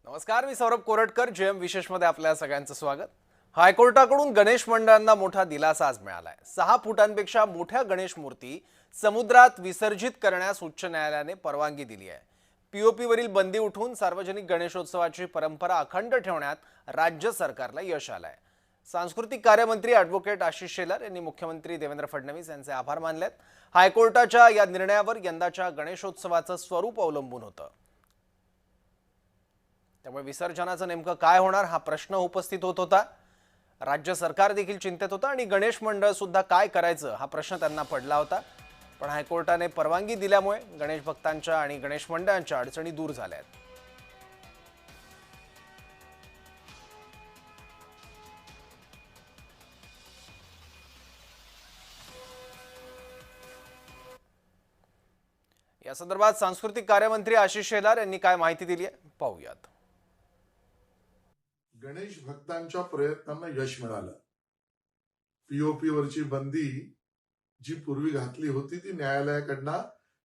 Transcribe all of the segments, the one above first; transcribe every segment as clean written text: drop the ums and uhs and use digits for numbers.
नमस्कार, मी सौरभ कोरटकर. जेएम विशेष मध्ये आपल्या सगळ्यांचं स्वागत. हायकोर्टाकडून गणेश मंडळांना मोठा दिलासा आज मिळालाय. 6 फुटांपेक्षा मोठ्या गणेश मूर्ती समुद्रात विसर्जित करण्यास उच्च न्यायालयाने परवानगी दिली आहे. पीओपी वरील बंदी उठवून सार्वजनिक गणेशोत्सवाची परंपरा अखंड ठेवण्यात राज्य सरकारला यश आलंय. सांस्कृतिक कार्यमंत्री ॲडव्होकेट आशिष शेलार यांनी मुख्यमंत्री देवेंद्र फडणवीस यांचे आभार मानलेत. हायकोर्टाच्या या निर्णयावर यंदाच्या गणेशोत्सवाचं स्वरूप अवलंबून होतं. त्यामुळे विसर्जनाचं नेमकं काय होणार हा प्रश्न उपस्थित होत होता. राज्य सरकार देखील चिंतेत होतं आणि गणेश मंडळ सुद्धा काय करायचं हा प्रश्न त्यांना पडला होता. पण हायकोर्टाने परवानगी दिल्यामुळे गणेश भक्तांच्या आणि गणेश मंडळांच्या अडचणी दूर झाल्या आहेत. या संदर्भात सांस्कृतिक कार्यमंत्री आशिष शेलार यांनी काय माहिती दिली आहे पाहूयात. गणेश भक्तांच्या प्रयत्नांना यश मिळालं. पीओपी वरची बंदी जी पूर्वी घातली होती ती न्यायालयाकडनं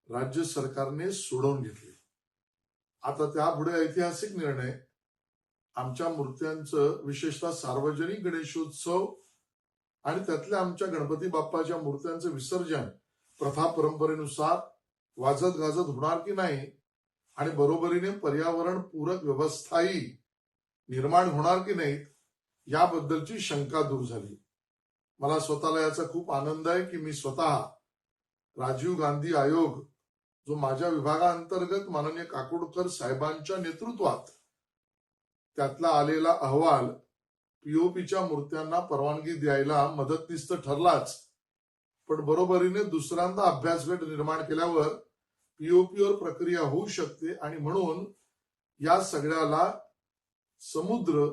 राज्य सरकारने सोडवून घेतली. आता त्यापुढे ऐतिहासिक निर्णय आमच्या मूर्त्यांचं विशेषतः सार्वजनिक गणेशोत्सव आणि त्यातल्या आमच्या गणपती बाप्पाच्या मूर्त्यांचं विसर्जन प्रथा परंपरेनुसार वाजत गाजत होणार की नाही आणि बरोबरीने पर्यावरण पूरक व्यवस्थाही निर्माण होणार की नाहीत याबद्दलची शंका दूर झाली. मला स्वतःला याचा खूप आनंद आहे की मी स्वतः राजीव गांधी आयोग जो माझ्या विभागाअंतर्गत माननीय काकोडकर साहेबांच्या नेतृत्वात त्यातला आलेला अहवाल पीओपीच्या मूर्त्यांना परवानगी द्यायला मदतनीस तर ठरलाच, पण बरोबरीने दुसऱ्यांदा अभ्यासगट निर्माण केल्यावर पीओपीवर प्रक्रिया होऊ शकते आणि म्हणून या सगळ्याला समुद्र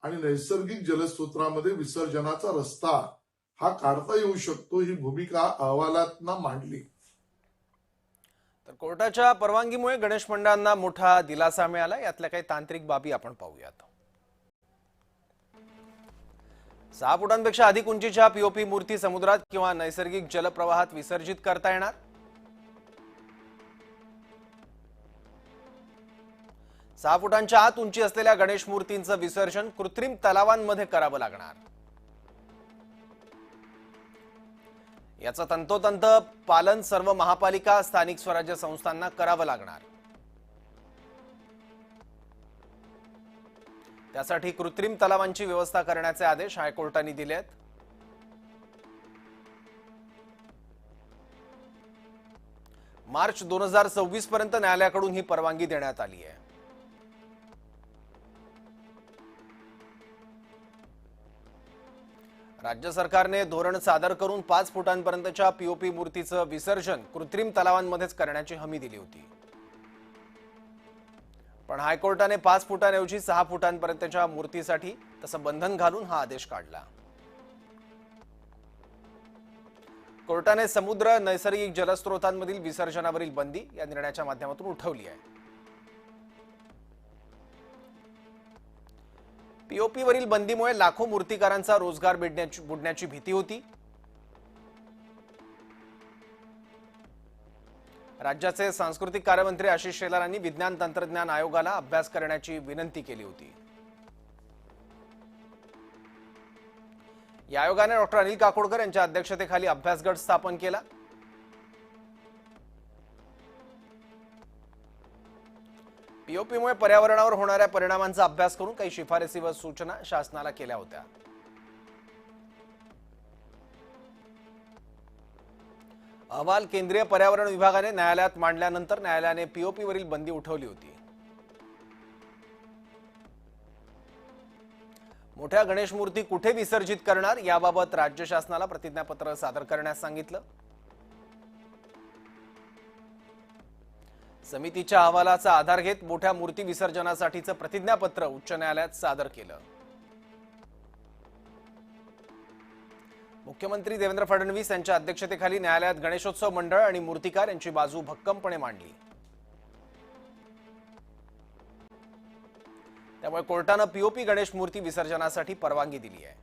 आणि नैसर्गिक जलस्रोतांमध्ये विसर्जनाचा रस्ता हा काढता येऊ शकतो ही भूमिका अहवालात मांडली. तर कोर्टाच्या परवानगीमुळे गणेश मंडळांना मोठा दिलासा मिळाला. यातल्या काही तांत्रिक बाबी आपण पाहूयात. 6 फुटांपेक्षा अधिक उंचीच्या पीओपी मूर्ती समुद्रात किंवा नैसर्गिक जलप्रवाहात विसर्जित करता येणार. 6 फुटांच्या आत उंची असलेल्या गणेश मूर्तींचं विसर्जन कृत्रिम तलावांमध्ये करावं लागणार. याचं तंतोतंत पालन सर्व महापालिका स्थानिक स्वराज्य संस्थांना करावं लागणार. त्यासाठी कृत्रिम तलावांची व्यवस्था करण्याचे आदेश हायकोर्टाने दिले आहेत. मार्च 2026 पर्यंत न्यायालयाकडून ही परवानगी देण्यात आली आहे. राज्य सरकारने धोरण सादर करून 5 फुटांपर्यंतच्या पीओपी मूर्तीचं विसर्जन कृत्रिम तलावांमध्येच करण्याची हमी दिली होती. पण हायकोर्टाने 5 फुटांऐवजी 6 फुटांपर्यंतच्या मूर्तीसाठी तसं बंधन घालून हा आदेश काढला. कोर्टाने समुद्र नैसर्गिक जलस्रोतांमधील विसर्जनावरील बंदी या निर्णयाच्या माध्यमातून उठवली आहे. पीओपी वरील बंदीमुळे लाखो मूर्तिकारांचा रोजगार बुडण्याची भीती होती. राज्याचे सांस्कृतिक कार्यमंत्री आशिष शेलार यांनी विज्ञान तंत्रज्ञान आयोगाला अभ्यास करण्याची विनंती केली होती. या आयोगाने डॉक्टर अनिल काकोडकर यांच्या अध्यक्षतेखाली अभ्यास गट स्थापन केला. पीओपीमुळे पर्यावरणावर होणाऱ्या परिणामांचा अभ्यास करून काही शिफारसी व सूचना शासनाला केल्या होत्या. अहवाल केंद्रीय पर्यावरण विभागाने न्यायालयात मांडल्यानंतर न्यायालयाने पीओपी वरील बंदी उठवली होती. मोठ्या गणेश मूर्ती कुठे विसर्जित करणार याबाबत राज्य शासनाला प्रतिज्ञापत्र सादर करण्यास सांगितलं. समितीच्या अहवालाचा आधार घेत मोठ्या मूर्ती विसर्जनासाठीचं प्रतिज्ञापत्र उच्च न्यायालयात सादर केलं. मुख्यमंत्री देवेंद्र फडणवीस यांच्या अध्यक्षतेखाली न्यायालयात गणेशोत्सव मंडळ आणि मूर्तिकार यांची बाजू भक्कमपणे मांडली. त्यामुळे कोर्टानं पीओपी गणेश मूर्ती विसर्जनासाठी परवानगी दिली आहे.